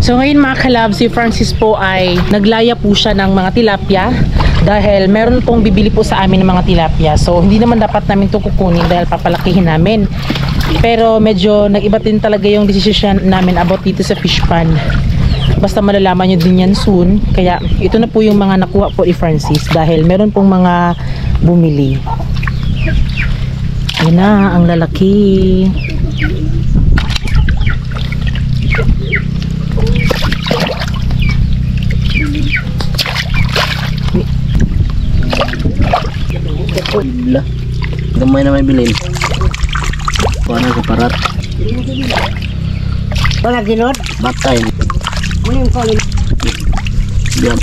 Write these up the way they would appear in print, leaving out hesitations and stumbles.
So ngayon mga kalab, si Francis po ay naglaya po siya ng mga tilapia dahil meron pong bibili po sa amin ng mga tilapia. So hindi naman dapat namin ito kukunin dahil papalakihin namin. Pero medyo nag-iba din talaga yung decision namin about dito sa fish pan. Basta malalaman nyo din yan soon. Kaya ito na po yung mga nakuha po ni Francis dahil meron pong mga bumili. Ayan na, ang lalaki. Gamay na may bilin. Paano sa parat? Wala ginod? Batay. Ano yung kalin? Diyan.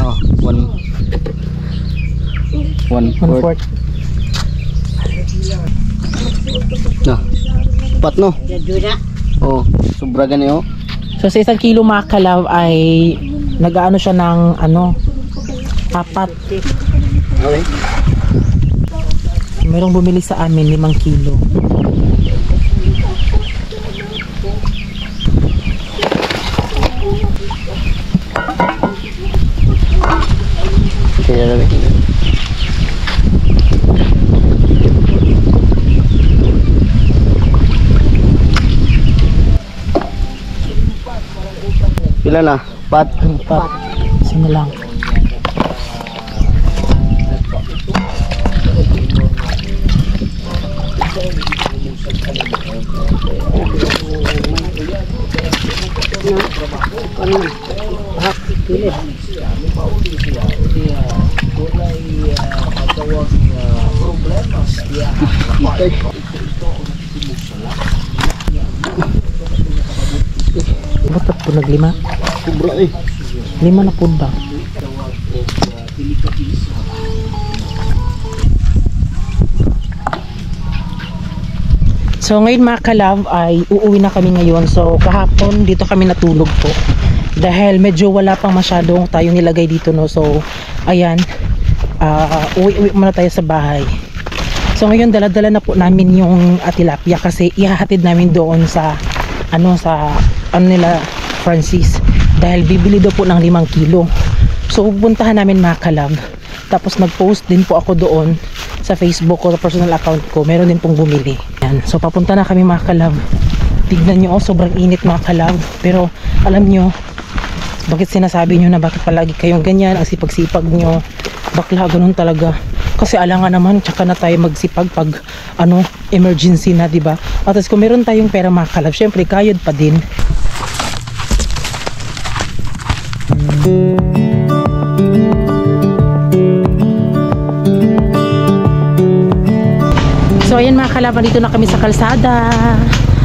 Oh, one fourth. Nah, pat no? Oh, sobra gani oh. So sa 1 kilo mga kalab ay nag-ano siya ng ano, 4. Okay. Merong bumili sa amin 5 kilo. Kaya lang. Pila na? Pat? 4. Sino lang? Ba't po nag-5? Sobra eh. 5 na po ba? So ngayon mga kalab ay uuwi na kami ngayon. So kahapon dito kami natulog po dahil medyo wala pang masyadong tayong nilagay dito no. So ayan, uwi muna tayo sa bahay. So ngayon dala-dala na po namin yung tilapia kasi ihahatid namin doon sa ano nila Francis dahil bibili daw po ng 5 kilo. So pupuntahan namin mga kalab. Tapos nag-post din po ako doon sa Facebook ko, sa personal account ko. Meron din pong bumili. Yan. So papunta na kami mga kalab. Tignan nyo, sobrang init mga kalab. Pero alam nyo, bakit sinasabi nyo na bakit palagi kayong ganyan, ang sipag-sipag nyo. Bakla, ganun talaga. Kasi alangan naman, tsaka na tayo magsipag pag emergency na, diba? At kung meron tayong pera mga kalab, syempre kayod pa din. So ayan mga kalaban, dito na kami sa kalsada.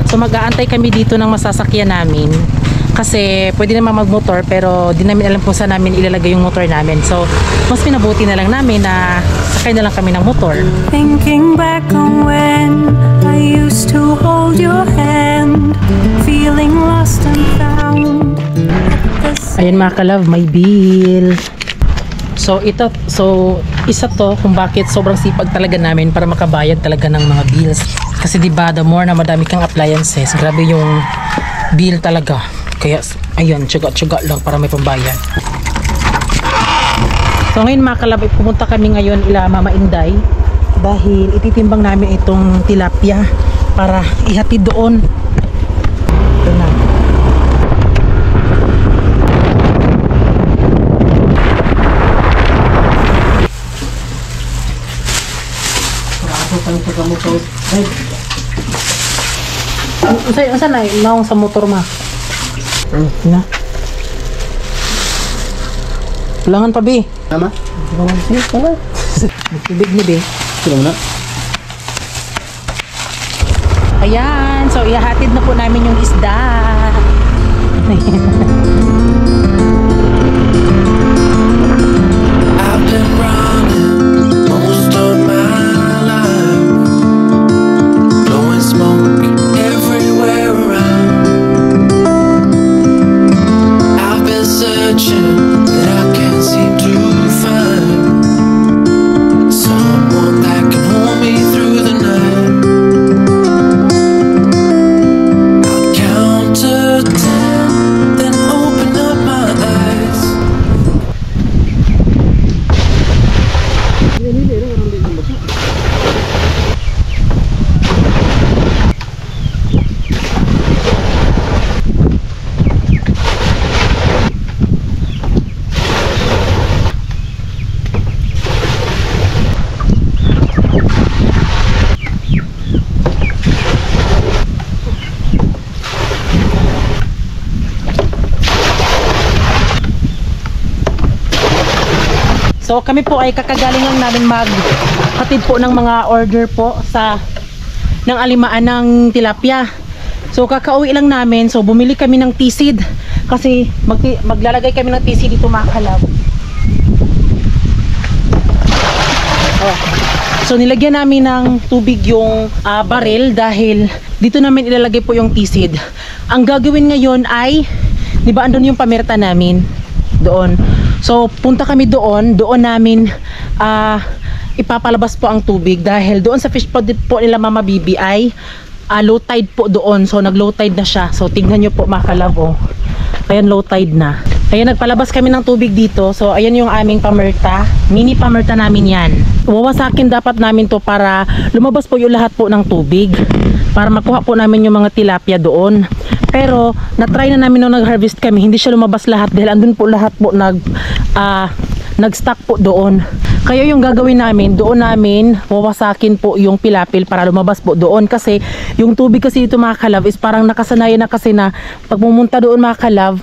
So mag-aantay kami dito ng masasakyan namin kasi pwede naman magmotor pero di namin alam kung saan namin ilalagay yung motor namin. So mas pinabuti na lang namin na sakay na lang kami ng motor. Thinking back on when I used to hold your hand, feeling lost and found. Ayan mga kalab, may bill. So isa to kung bakit sobrang sipag talaga namin para makabayad talaga ng mga bills. Kasi diba, the more na madami kang appliances, grabe yung bill talaga. Kaya ayun, tsuga-tsuga lang para may pambayad. So ngayon mga kalab, pumunta kami ngayon ila Mama Inday dahil ititimbang namin itong tilapia para ihatid doon. Ito na. Unsa na naong sa motor ma? Na. Ulangan pa bi. Tama? Big ni bi. Sino na? Ayan, so ihahatid na po namin yung isda. I've been running most of my life, blowing smoke everywhere around. I've been searching, but I can't seem to find someone that can hold me through the night. So kami po ay kakagaling lang namin maghatid po ng mga order po ng alimaan ng tilapia. So kakauwi lang namin, so bumili kami ng tisid kasi maglalagay kami ng tisid dito mga kalab. Oh. So nilagyan namin ng tubig yung baril dahil dito namin ilalagay po yung tisid. Ang gagawin ngayon ay, di ba andun yung pamerta namin doon. So punta kami doon namin ipapalabas po ang tubig dahil doon sa fish pond po nila Mama Bibi ay low tide po doon. So nag low tide na siya. So tingnan nyo po mga kalab, oh. Ayan, low tide na. Ayan, nagpalabas kami ng tubig dito. So ayan yung aming pamerta. Mini pamerta namin yan. Wawasakin dapat namin to para lumabas po yung lahat po ng tubig, para makuha po namin yung mga tilapia doon. Pero na-try na namin nung nag-harvest kami, hindi siya lumabas lahat dahil andun po lahat po nag-stack po doon. Kaya yung gagawin namin, doon namin wawasakin po yung pilapil para lumabas po doon, kasi yung tubig kasi dito mga kalab is parang nakasanayan na kasi na pag pumunta doon mga kalab,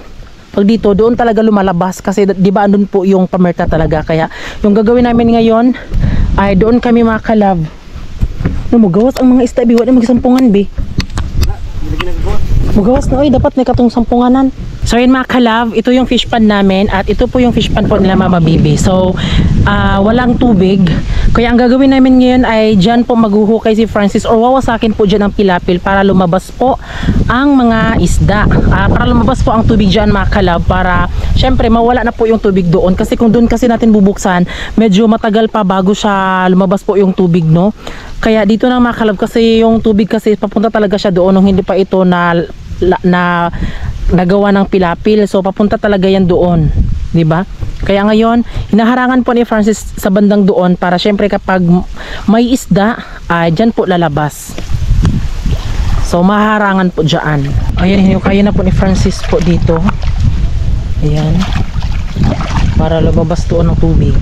pag dito doon talaga lumalabas kasi di ba andun po yung pamerta talaga. Kaya yung gagawin namin ngayon ay doon kami mga kalab. Mugawas ang mga isda, biwa na magsampungan be. Mugawas na, oy, dapat may katong sampunganan. So yun mga kalab, ito yung fish pan namin at ito po yung fish pan po nila Mama Bibi. So walang tubig, kaya ang gagawin namin ngayon ay dyan po maghuhukay si Francis or wawasakin po dyan ang pilapil para lumabas po ang mga isda, para lumabas po ang tubig dyan mga kalab, para syempre mawala na po yung tubig doon, kasi kung doon kasi natin bubuksan medyo matagal pa bago siya lumabas po yung tubig, no? Kaya dito na mga kalab, kasi yung tubig kasi papunta talaga siya doon nung hindi pa ito nagawa ng pilapil. So papunta talaga yan doon, di ba? Kaya ngayon hinaharangan po ni Francis sa bandang doon para syempre kapag may isda dyan po lalabas. So maharangan po dyan. Ayan, kaya na po ni Francis po dito. Ayan, para lumabas doon ng tubig.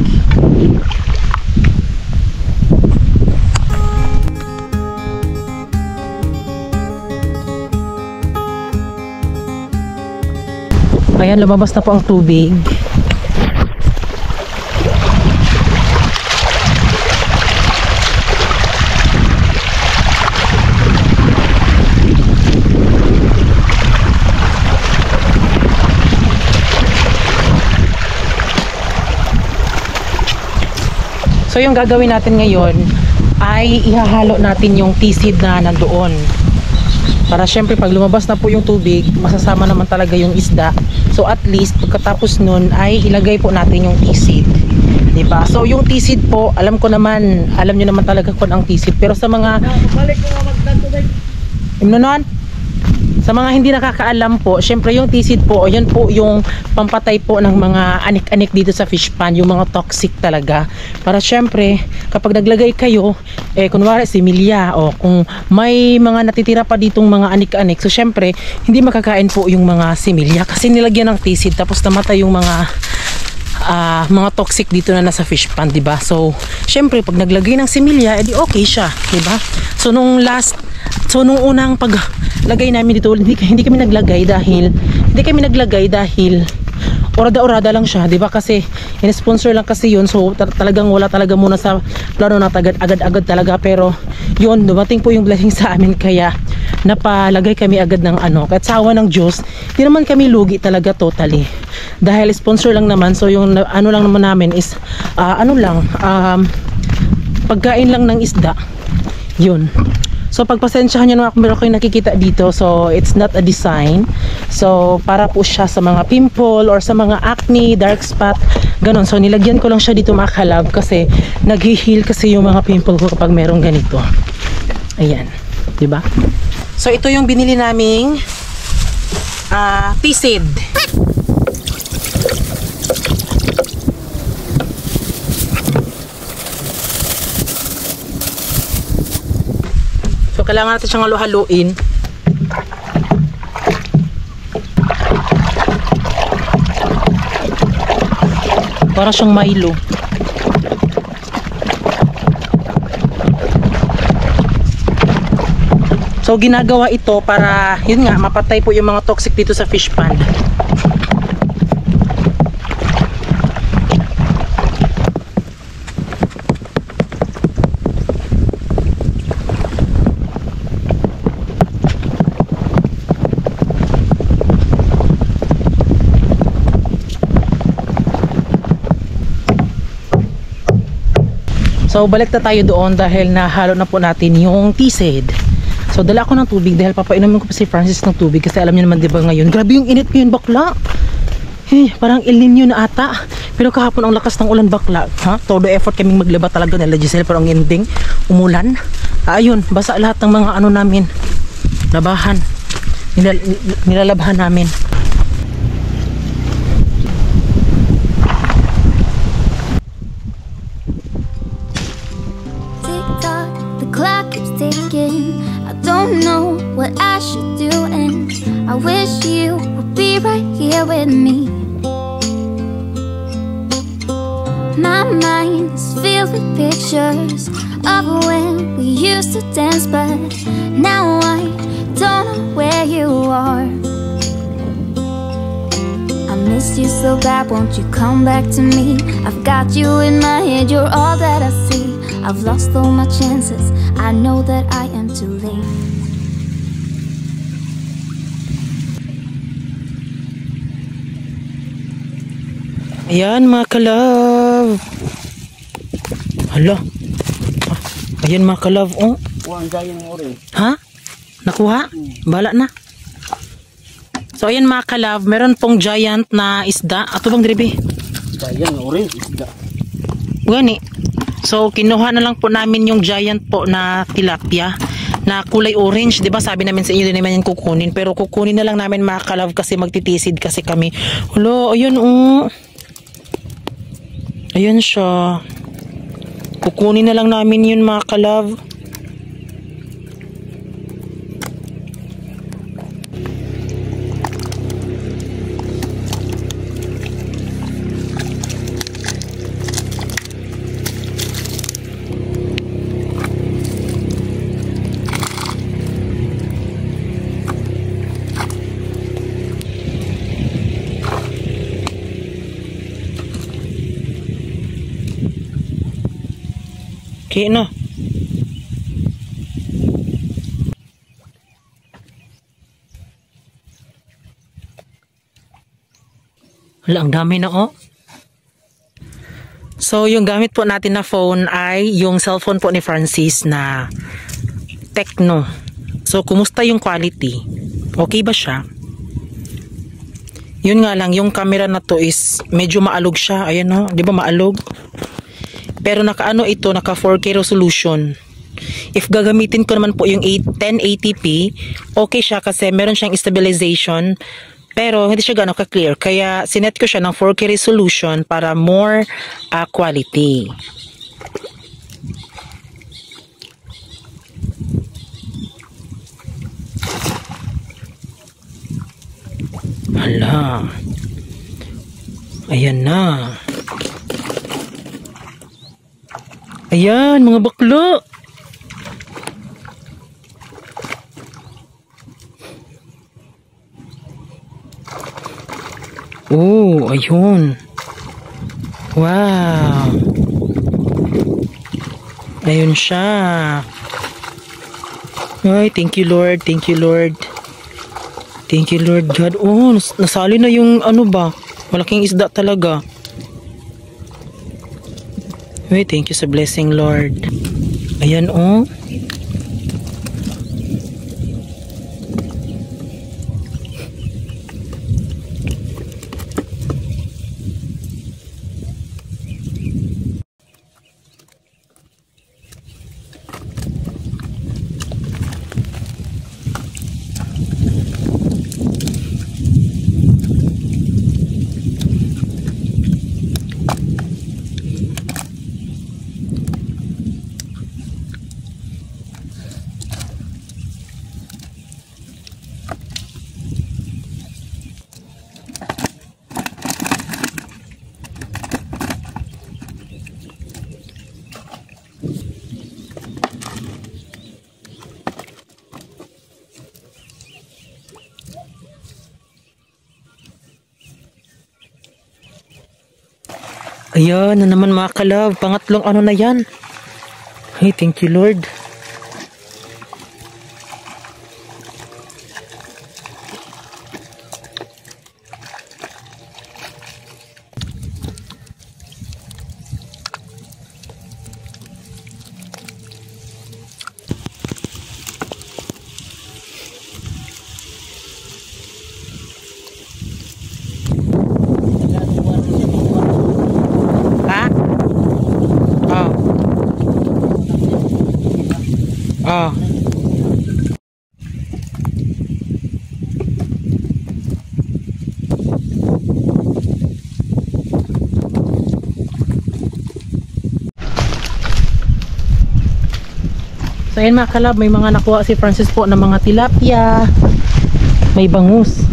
Ayan, lumabas na po ang tubig. So yung gagawin natin ngayon ay ihahalo natin yung tisid na nandoon. Para syempre pag lumabas na po yung tubig, masasama naman talaga yung isda. So at least pagkatapos nun ay ilagay po natin yung tisid, diba? So yung tisid po, alam ko naman, alam nyo naman talaga kung ang tisid. Pero sa mga sa mga hindi nakakaalam po, syempre yung tisid po, yan po yung pampatay po ng mga anik-anik dito sa fish pan, yung mga toxic talaga. Para syempre, kapag naglagay kayo, kunwari similya, o kung may mga natitira pa ditong mga anik-anik, so syempre, hindi makakain po yung mga similya kasi nilagyan ng tisid, tapos namatay yung mga toxic dito na nasa fish pan, diba? So, syempre, pag naglagay ng similya, edi okay siya, diba? So, nung unang paglagay namin dito, hindi kami naglagay dahil orada-orada lang siya, di ba? Kasi in-sponsor lang kasi yun, so talagang wala talaga muna sa plano na agad-agad talaga. Pero yun, dumating po yung blessing sa amin, kaya napalagay kami agad ng kahit sa awa ng Diyos, di naman kami lugi talaga totally. Dahil sponsor lang naman, so yung lang naman namin is pagkain lang ng isda. Yun. So pagpasensyahan nyo naman kung meron kayong nakikita dito, so it's not a design. So para po siya sa mga pimple or sa mga acne, dark spot, ganon. So nilagyan ko lang siya dito mga kalab kasi nag-heal kasi yung mga pimple ko kapag merong ganito. Ayan, diba? So ito yung binili naming tisid. So kailangan natin siyang halo-haluin. Para siyang Milo. So ginagawa ito para yun nga mapatay po yung mga toxic dito sa fish pan. So balik na tayo doon dahil nahalo na po natin yung T-Seed. So dala ako ng tubig dahil papainumin ko pa si Francis ng tubig kasi alam niyo naman 'di ba ngayon, grabe yung init ngayon bakla. Parang El Nino na ata. Pero kahapon ang lakas ng ulan bakla. Todo effort kaming maglaba talaga nila Giselle pero ang ending umulan. Ayun, basa lahat ng mga ano namin. Labahan. Nilalabhan namin. Clock keeps ticking. I don't know what I should do, and I wish you would be right here with me. My mind is filled with pictures of when we used to dance, but now I don't know where you are. I missed you so bad, won't you come back to me? I've got you in my head, you're all that I see. I've lost all my chances, I know that I am too late. Ayan mga ka-love. Hala. Ayan mga ka-love. Oh. Ha? Nakuha? Bala na. So ayan mga ka-love, meron pong giant na isda. Ato bang dribi? Giant na orange isda. Gani. So kinuha na lang po namin yung giant po na tilapia na kulay orange, 'di ba? Sabi namin sa inyo din naman yan kukunin, pero kukunin na lang namin mga ka-love kasi magtitisid kasi kami. Hello, ayun oh. Ayun siya. Kukunin na lang namin yun mga ka-love. Okay na. Wala, ang dami na oh. So yung gamit po natin na phone ay yung cellphone po ni Francis na Tecno. So kumusta yung quality? Okay ba siya? Yun nga lang, yung camera na to is medyo maalog siya. Ayan oh, di ba maalog? Pero naka-ano ito, naka 4K resolution. If gagamitin ko naman po yung 1080p, okay siya kasi meron siyang stabilization. Pero hindi siya gano'ng ka-clear. Kaya sinet ko siya ng 4K resolution para more quality. Hala. Ayan na. Ayan, mga bakla. Oh, ayun. Wow. Ayun siya. Ay, thank you Lord, thank you Lord. Thank you Lord God. Oh, nasali na yung ano ba? Malaking isda talaga. Wait, thank you sa blessing, Lord. Ayan, oh. Ayan na naman mga ka-love. Pangatlong ano na yan. Hey, thank you Lord. Ah. So ayan mga kalab, may mga nakuha si Francis po ng mga tilapia, may bangus.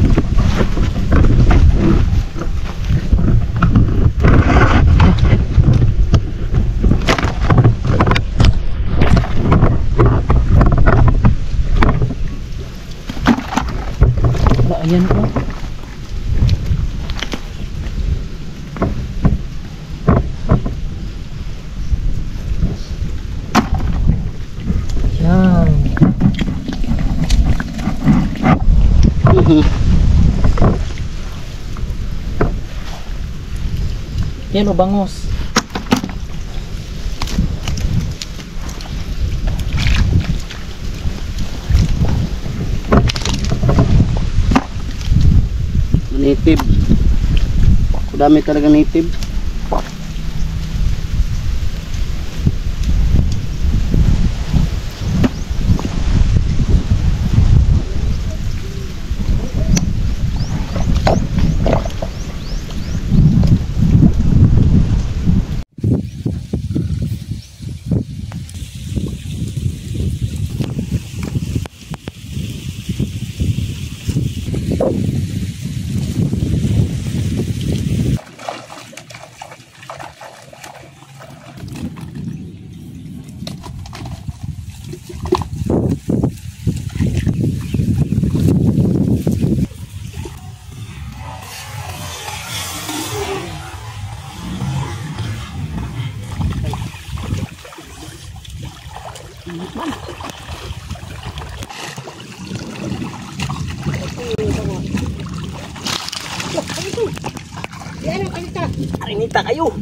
Ayan po. Yan. Yan o, bangus. Native. Dami talaga native. Arinita kayo.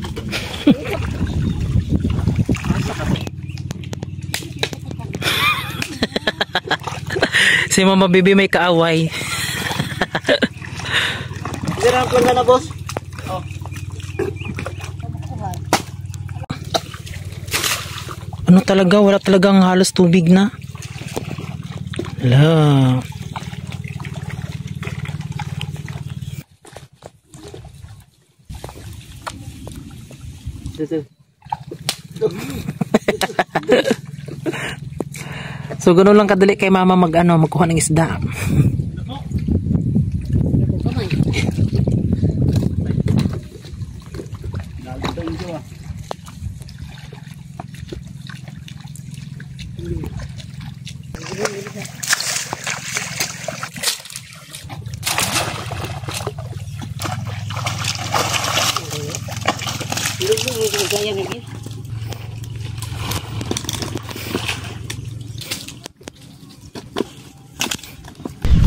Si Mama Bibi may kaaway. Dirang ko na boss. Oh. Ano talaga, wala talagang halos tubig na. Hala. So ganoon lang kadali kay Mama magkuha ng isda.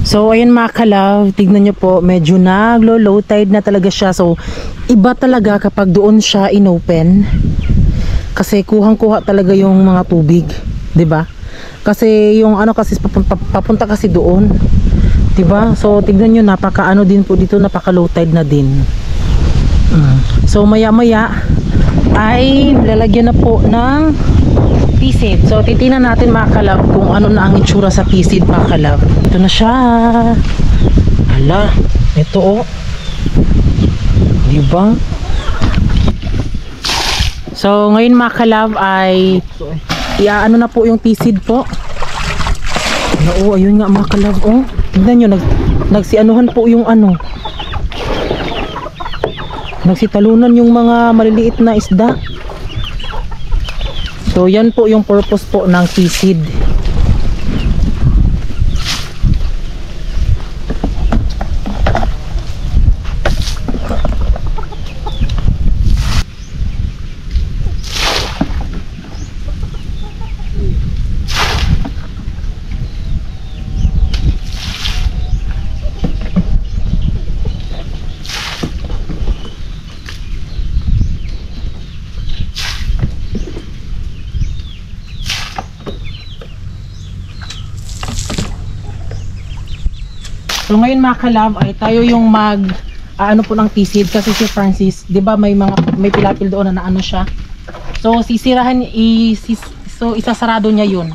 So ayun mga kalaw, tignan nyo po, medyo naglo-low tide na talaga siya. So iba talaga kapag doon siya inopen. Kasi kuhang-kuha talaga yung mga tubig, 'di ba? Kasi yung kasi papunta kasi doon, 'di ba? So tignan nyo, napaka din po dito, napaka low tide na din. So maya-maya ay lalagyan na po ng pisid. So titingnan natin mga kalab kung ano na ang itsura sa pisid mga kalab. Ito na siya. Hala, ito oh. Diba? So ngayon mga kalab ay iaano na po yung pisid po. Oo, ayun nga mga kalab oh. Tingnan nyo, nagsianuhan po yung nagsitalunan yung mga maliliit na isda. So yan po yung purpose po ng pisid. So ngayon mga kalab ay tayo yung ano po ng pisid kasi si Francis, 'di ba may pilapil doon na siya. So sisirahan so isasarado niya 'yun.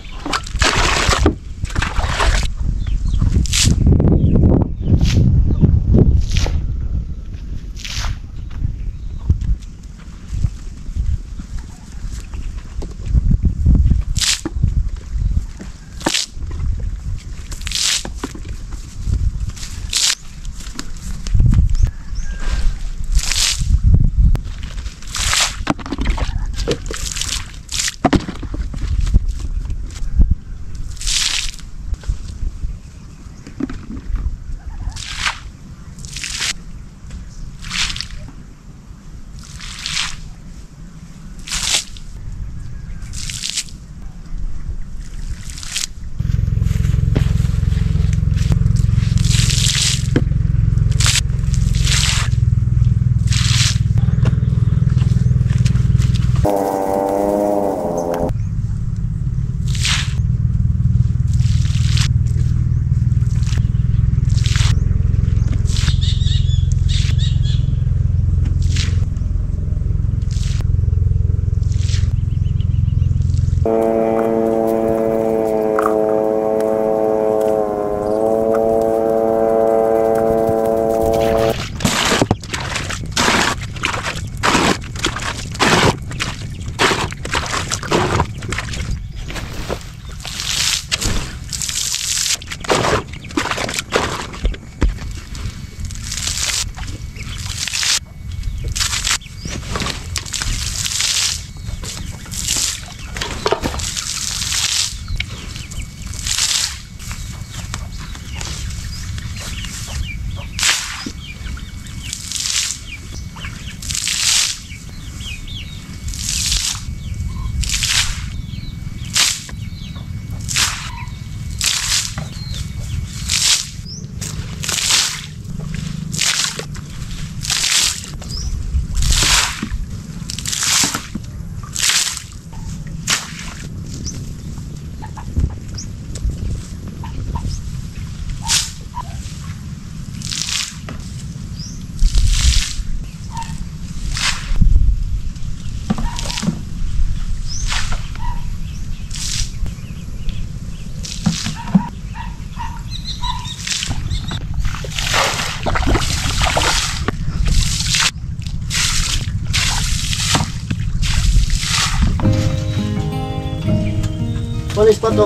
Walis pa to.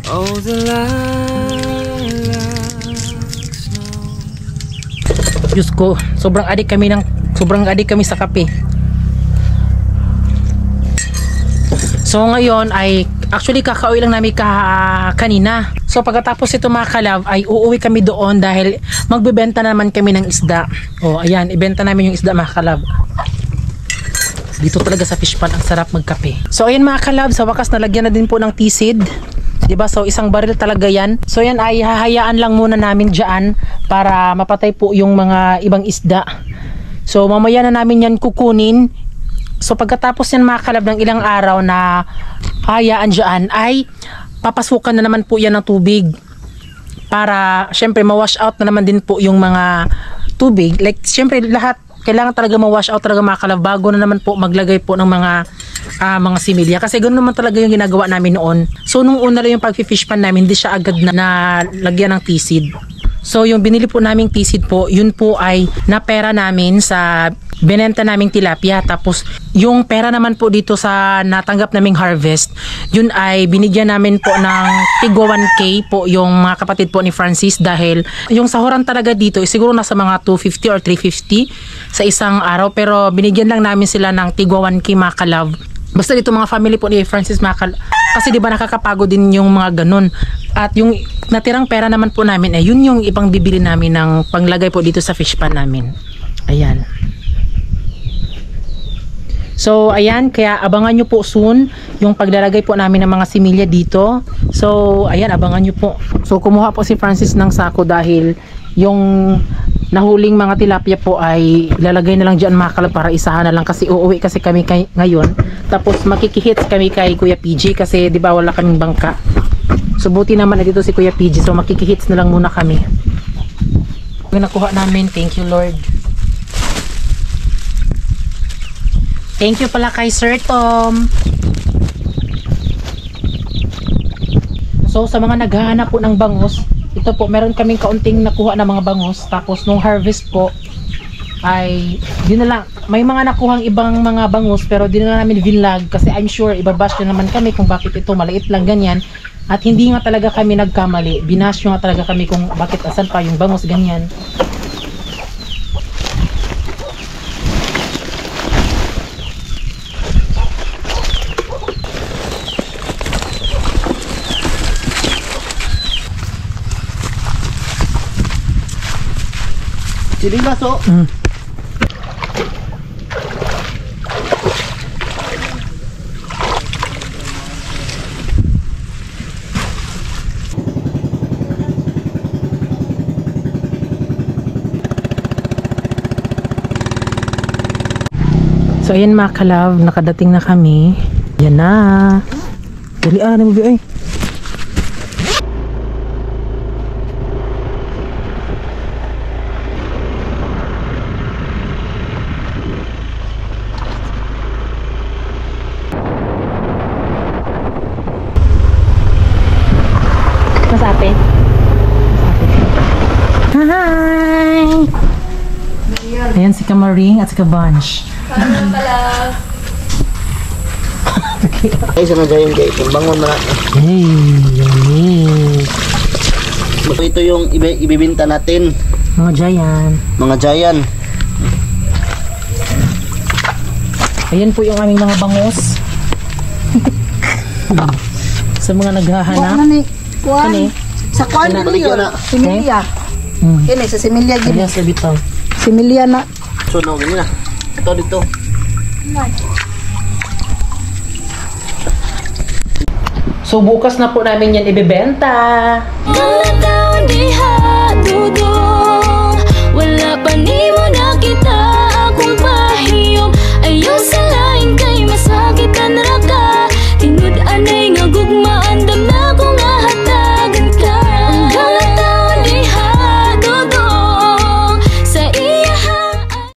Oh, the lilacs Diyos ko, sobrang adik kami sa kape. So ngayon ay actually kakauwi lang namin kanina. So pagkatapos ito mga kalab ay uuwi kami doon dahil magbebenta naman kami ng isda. Oh, ayan, ibenta namin yung isda mga kalab. Dito talaga sa fish pond ang sarap magkape. So ayan mga kalab, sa wakas nalagyan na din po ng tisid. Diba? So isang baril talaga yan. So yan ay hahayaan lang muna namin dyan para mapatay po yung mga ibang isda. So mamaya na namin yan kukunin. So pagkatapos yan mga kalab ng ilang araw na hayaan dyan ay papasukan na naman po yan ng tubig. Para syempre ma-wash out na naman din po yung mga tubig. Like syempre lahat kailangan talaga ma-wash out talaga mga kalab bago na naman po maglagay po ng mga similya. Kasi ganoon naman talaga yung ginagawa namin noon. So nung una lang yung pag-fish pan namin, hindi siya agad na lagyan ng tisid. So yung binili po naming tisid po, yun po ay napera namin sa binenta naming tilapia. Tapos yung pera naman po dito sa natanggap naming harvest, yun ay binigyan namin po ng tigwa 1K po yung mga kapatid po ni Francis dahil yung sahuran talaga dito siguro nasa mga 250 or 350 sa isang araw. Pero binigyan lang namin sila ng tigwa 1K mga kalab. Basta dito mga family po ni Francis kasi di ba nakakapagod din yung mga ganun. At yung natirang pera naman po namin ay yun yung ibang bibili namin ng panglagay po dito sa fish pan namin. Ayan. So ayan, kaya abangan nyo po soon yung paglalagay po namin ng mga similya dito. So ayan, abangan nyo po. So kumuha po si Francis ng sako dahil yung nahuling mga tilapia po ay ilalagay na lang dyan mga kalab para isahan na lang kasi uuwi kasi kami ngayon. Tapos makikihits kami kay Kuya PG kasi di ba wala kaming bangka. So buti naman na dito si Kuya PG, so makikihits na lang muna kami. Yung nakuha namin, thank you Lord. Thank you pala kay Sir Tom. So sa mga naghahanap po ng bangus, ito po, meron kaming kaunting nakuha na mga bangus. Tapos nung harvest po ay di na lang, may mga nakuhang ibang mga bangus pero di na namin vlog kasi I'm sure ibabash na naman kami kung bakit ito maliit lang ganyan. At hindi nga talaga kami nagkamali, binash nga talaga kami kung bakit asan pa yung bangus ganyan. Silimas oh. So ayan mga kalab, nakadating na kami. Yan na. Dali na mo ay. Masape. Hi! Ayan si Kamaring at si Kabanch. Ay, sana dyan kayo. Bangon na. Hey, yummy. Ito yung ibibinta natin. Mga giant. Mga giant. Ayan po yung aming mga bangus. Sa mga naghahanap. Kuan. Sa kuan Balik yun na. Similya. Kini sa similya gini. Ayan sa bitaw. Similya na. So, no, ganyan na. Ito dito. So bukas na po namin yan ibebenta. Gonna down the